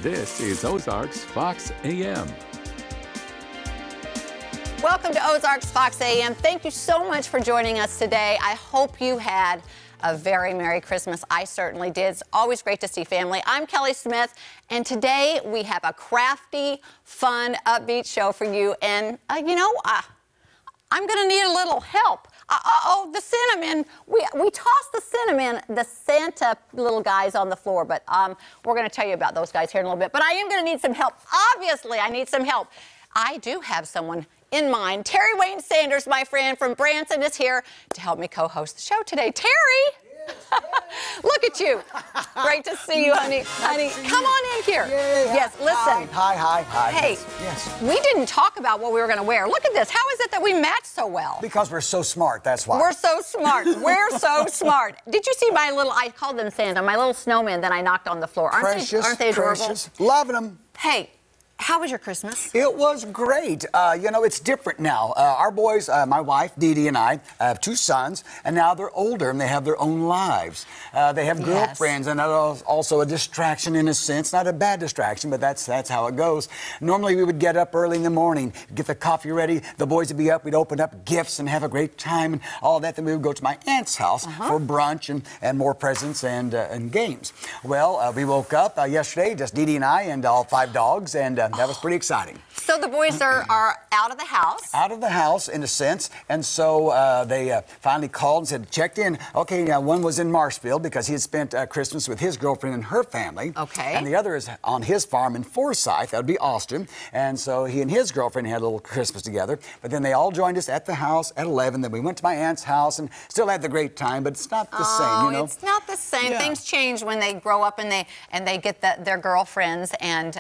This is Ozarks Fox AM. Welcome to Ozarks Fox AM. Thank you so much for joining us today. I hope you had a very Merry Christmas. I certainly did. It's always great to see family. I'm Kelly Smith, and today we have a crafty, fun, upbeat show for you. And, I'm going to need a little help. The cinnamon. We tossed the cinnamon, the Santa little guys on the floor, but we're going to tell you about those guys here in a little bit. But I am going to need some help. Obviously, I need some help. I do have someone in mind. Terry Wayne Sanders, my friend from Branson, is here to help me co-host the show today. Terry! Yes. Look at you. Great to see you, honey. Come on in here. Yeah. Yes, listen. Hi. Hey, yes. We didn't talk about what we were going to wear. Look at this. How is it that we match so well? Because we're so smart, that's why. We're so smart. We're so smart. Did you see my little, I called them Santa, my little snowman that I knocked on the floor? Aren't they adorable? Precious. Loving them. Hey, how was your Christmas? It was great. It's different now. Our boys, my wife, Dee Dee, and I have two sons, and now they're older and they have their own lives. They have girlfriends, and that's also a distraction in a sense. Not a bad distraction, but that's how it goes. Normally, we would get up early in the morning, get the coffee ready, the boys would be up, we'd open up gifts and have a great time and all that. Then we would go to my aunt's house for brunch and more presents and games. Well, we woke up yesterday, just Dee Dee and I and all 5 dogs, and that was pretty exciting. So the boys are out of the house? Out of the house, in a sense. And so they finally called and said, checked in. Okay, now one was in Marshfield because he had spent Christmas with his girlfriend and her family. Okay. And the other is on his farm in Forsyth. That would be Austin. And so he and his girlfriend had a little Christmas together. But then they all joined us at the house at 11. Then we went to my aunt's house and still had the great time, but it's not the same, you know? It's not the same. Yeah. Things change when they grow up and they get their girlfriends. And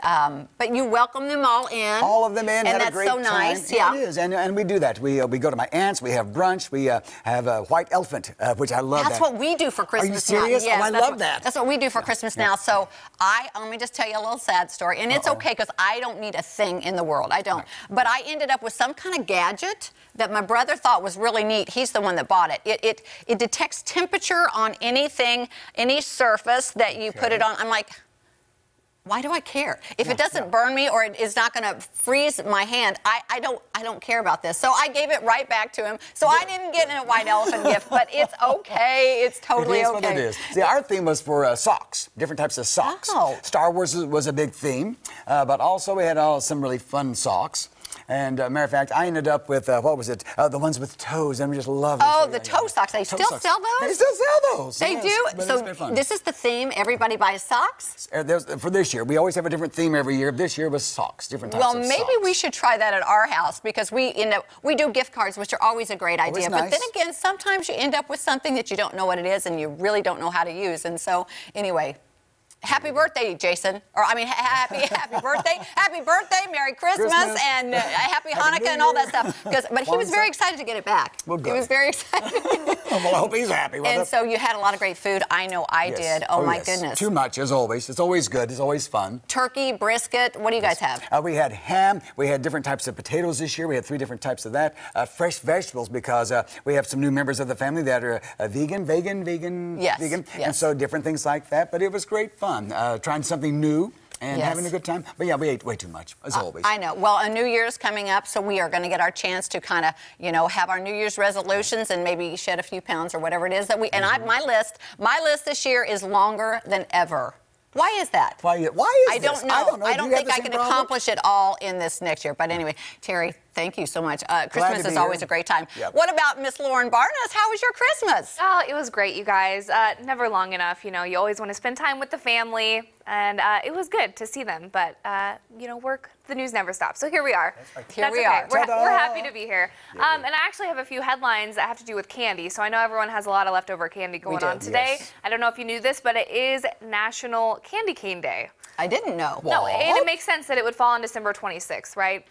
but you welcome them all in. All of them in, and had a great time. And that's so nice, yeah. It is, and we do that. We go to my aunt's, we have brunch, we have a white elephant, which I love. That's what we do for Christmas. Are you serious? Now. Yes, I love that. That's what we do for Christmas now. So let me just tell you a little sad story, and it's okay because I don't need a thing in the world. I don't. No. But I ended up with some kind of gadget that my brother thought was really neat. He's the one that bought it. It detects temperature on anything, any surface that you put it on. I'm like, why do I care? If it doesn't burn me or it is not going to freeze my hand, I don't care about this. So I gave it right back to him. So I didn't get a white elephant gift, but it's okay. It's totally okay. It is what it is. See, our theme was for socks, different types of socks. Oh. Star Wars was a big theme, but also we had some really fun socks. And matter of fact, I ended up with, what was it? The ones with toes. And we just love them. Oh, the toe socks. They still sell those? They still sell those. They do? So this is the theme. Everybody buys socks? For this year. We always have a different theme every year. This year was socks, different types of socks. Well, maybe we should try that at our house because we do gift cards, which are always a great idea. Nice. But then again, sometimes you end up with something that you don't know what it is and you really don't know how to use. And so, anyway. Happy birthday, Jason. Happy birthday, Merry Christmas. And Happy Hanukkah and all that stuff. But he was very excited to get it back. Well, good. He was very excited. Well, I hope he's happy with it. And so you had a lot of great food. I know I did. Oh, my goodness. Too much, as always. It's always good. It's always fun. Turkey, brisket. What do you guys have? We had ham. We had different types of potatoes this year. We had 3 different types of that. Fresh vegetables because we have some new members of the family that are vegan. Yes. And so different things like that. But it was great fun. Trying something new and having a good time. But yeah, we ate way too much, as always. I know. Well, a New Year's coming up, so we are going to get our chance to kind of, have our New Year's resolutions and maybe shed a few pounds or whatever it is that we. And my list this year is longer than ever. Why is that? Why is I don't know. I don't think I can accomplish it all in this next year. But anyway, Terry, thank you so much. Christmas is always a great time. Yep. What about Miss Lauren Barnes? How was your Christmas? Oh, it was great, you guys. Never long enough. You always want to spend time with the family. And it was good to see them. But, work, the news never stops. So here we are. Here we are. We're happy to be here. And I actually have a few headlines that have to do with candy. So I know everyone has a lot of leftover candy going on today. Yes. I don't know if you knew this, but it is National Candy Cane Day. I didn't know. No, and it makes sense that it would fall on December 26th, right?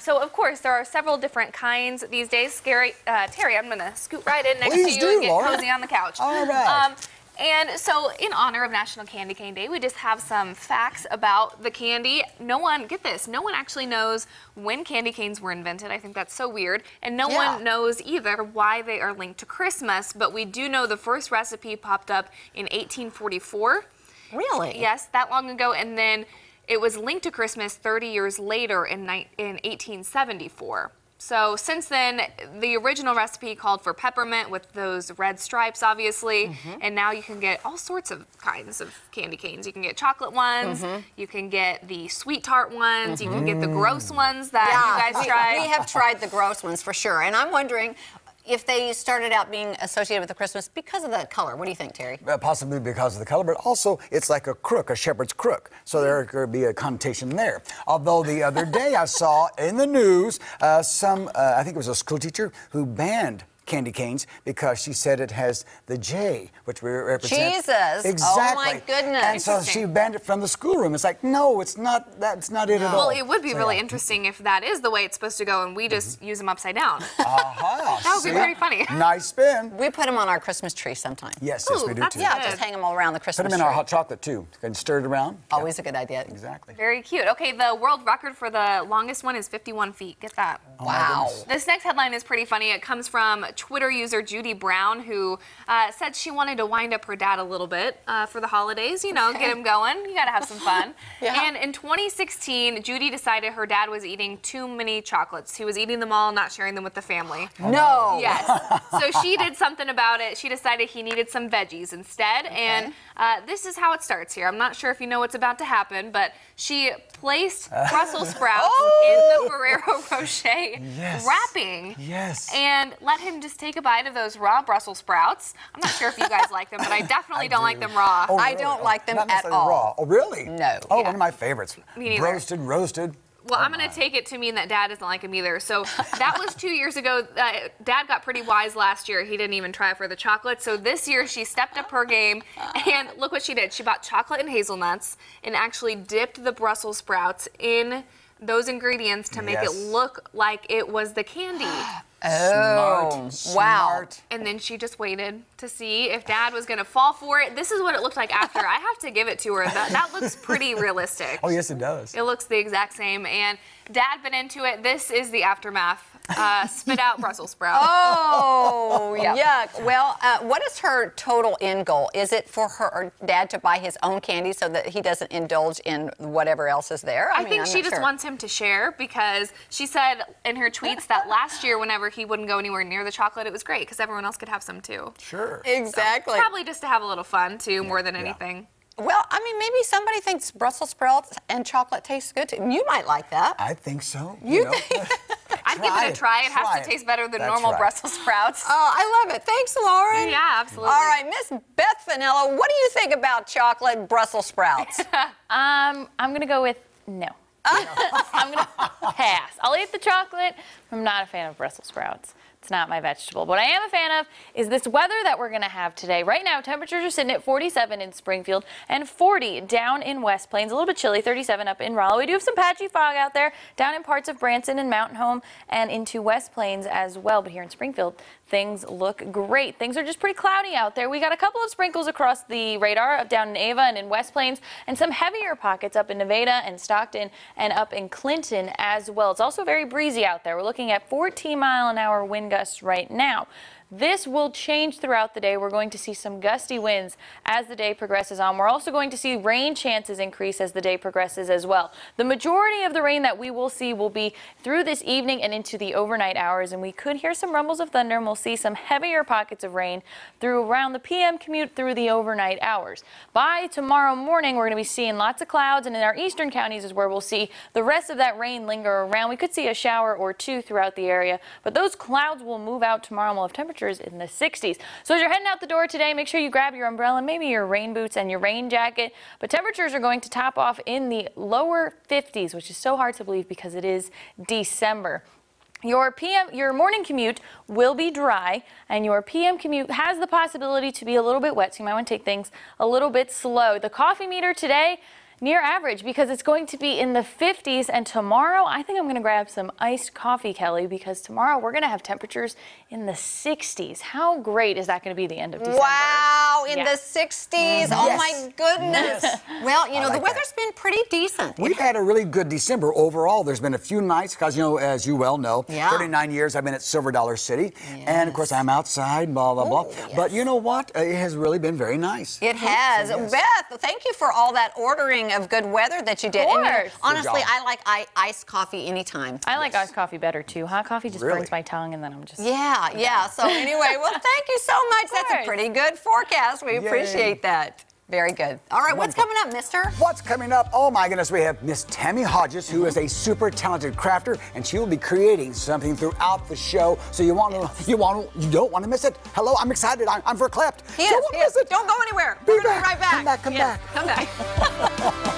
So, of course, there are several different kinds these days. Terry, I'm going to scoot right in next to you and get cozy on the couch. All right. And so in honor of National Candy Cane Day, we just have some facts about the candy. No one, get this, no one actually knows when candy canes were invented. I think that's so weird. And no one knows either why they are linked to Christmas, but we do know the first recipe popped up in 1844. Really? Yes, that long ago. And then it was linked to Christmas 30 years later in 1874. So since then, the original recipe called for peppermint with those red stripes, obviously, and now you can get all sorts of kinds of candy canes. You can get chocolate ones, you can get the sweet tart ones, you can get the gross ones that you guys tried. We have tried the gross ones for sure, and I'm wondering if they started out being associated with the Christmas because of the color. What do you think, Terry? Possibly because of the color, but also it's like a crook, a shepherd's crook. So there could be a connotation there. Although the other day I saw in the news I think it was a school teacher who banned candy canes because she said it has the J, which represents Jesus! Exactly. Oh my goodness! And so she banned it from the schoolroom. It's like, no, it's not. That's not it at all. Well, it would be really interesting if that is the way it's supposed to go, and we just use them upside down. Aha! That would be very funny. Nice spin. We put them on our Christmas tree sometime. Yes, Ooh, we do that's too. Yeah, just hang them all around the Christmas Put them in tree. our hot chocolate too. And stir it around. Always a good idea. Exactly. Very cute. Okay, the world record for the longest one is 51 feet. Get that. Wow. This next headline is pretty funny. It comes from Twitter user Judy Brown, who said she wanted to wind up her dad a little bit for the holidays. You know, get him going. You got to have some fun. And in 2016, Judy decided her dad was eating too many chocolates. He was eating them all, not sharing them with the family. No. Yes. So she did something about it. She decided he needed some veggies instead. And this is how it starts here. I'm not sure if you know what's about to happen, but she placed Brussels sprouts in the Ferrero Rocher wrapping. Yes. And let him just take a bite of those raw Brussels sprouts. I'm not sure if you guys like them, but I definitely don't like them raw. Oh, I really? don't like them Not at necessarily all. Raw. Oh, really? No. Oh, one of my favorites. Me neither. Roasted. Well, I'm going to take it to mean that Dad doesn't like them either. So that was 2 years ago. Dad got pretty wise last year. He didn't even try for the chocolate. So this year she stepped up her game, and look what she did. She bought chocolate and hazelnuts and actually dipped the Brussels sprouts in those ingredients to make it look like it was the candy. Oh, wow. Smart. And then she just waited to see if Dad was going to fall for it. This is what it looked like after. I have to give it to her. That looks pretty realistic. Oh, yes, it does. It looks the exact same. And Dad been into it. This is the aftermath. Spit out Brussels sprouts. Oh, yuck. Well, what is her total end goal? Is it for her dad to buy his own candy so that he doesn't indulge in whatever else is there? I think she just wants him to share, because she said in her tweets that last year, whenever he wouldn't go anywhere near the chocolate, it was great because everyone else could have some too. Sure. Exactly. So, probably just to have a little fun too, more than anything. Well, I mean, maybe somebody thinks Brussels sprouts and chocolate tastes good too. You might like that. I think so. You know. think? I'd give it a try. It has to taste better than normal Brussels sprouts. Oh, I love it. Thanks, Lauren. Yeah, absolutely. All right, Miss Beth Fenella, what do you think about chocolate Brussels sprouts? I'm going to go with no. I'm going to pass. I'll eat the chocolate. I'm not a fan of Brussels sprouts. It's not my vegetable. What I am a fan of is this weather that we're going to have today. Right now, temperatures are sitting at 47 in Springfield and 40 down in West Plains. A little bit chilly, 37 up in Rolla. We do have some patchy fog out there down in parts of Branson and Mountain Home and into West Plains as well. But here in Springfield, things look great. Things are just pretty cloudy out there. We got a couple of sprinkles across the radar down in Ava and in West Plains, and some heavier pockets up in Nevada and Stockton and up in Clinton as well. It's also very breezy out there. We're looking at 14-mile-an-hour wind gusts right now. This will change throughout the day. We're going to see some gusty winds as the day progresses on. We're also going to see rain chances increase as the day progresses as well. The majority of the rain that we will see will be through this evening and into the overnight hours, and we could hear some rumbles of thunder, and we'll see some heavier pockets of rain through around the PM commute through the overnight hours. By tomorrow morning, we're going to be seeing lots of clouds, and in our eastern counties is where we'll see the rest of that rain linger around. We could see a shower or two throughout the area, but those clouds will move out tomorrow, and we'll have temperatures in the 60s. So as you're heading out the door today, make sure you grab your umbrella, maybe your rain boots and your rain jacket. But temperatures are going to top off in the lower 50s, which is so hard to believe because it is December. Your morning commute will be dry, and your PM commute has the possibility to be a little bit wet, so you might want to take things a little bit slow. The coffee meter today, near average, because it's going to be in the 50s, and tomorrow I think I'm going to grab some iced coffee, Kelly, because tomorrow we're going to have temperatures in the 60s. How great is that going to be the end of December? Wow, in the 60s. Oh my goodness. Well, you know, the weather's been pretty decent. We've had a really good December overall. There's been a few nights, because, you know, as you well know, 39 years I've been at Silver Dollar City, and of course I'm outside, blah, blah, blah. But you know what? It has really been very nice. It has. Beth, thank you for all that ordering string of good weather that you did. Of And course. honestly, I like iced coffee anytime. I like iced coffee better too. Hot coffee just burns my tongue, and then I'm just yeah. So anyway, well, thank you so much. That's a pretty good forecast. We appreciate that. Very good. All right, what's coming up, mister? What's coming up? Oh my goodness, we have Miss Tammy Hodges, who is a super talented crafter, and she will be creating something throughout the show. So you don't want to miss it. Hello, I'm excited. I'm verklempt. Don't miss it. Don't go anywhere. We're going to be right back. Come back. Come back.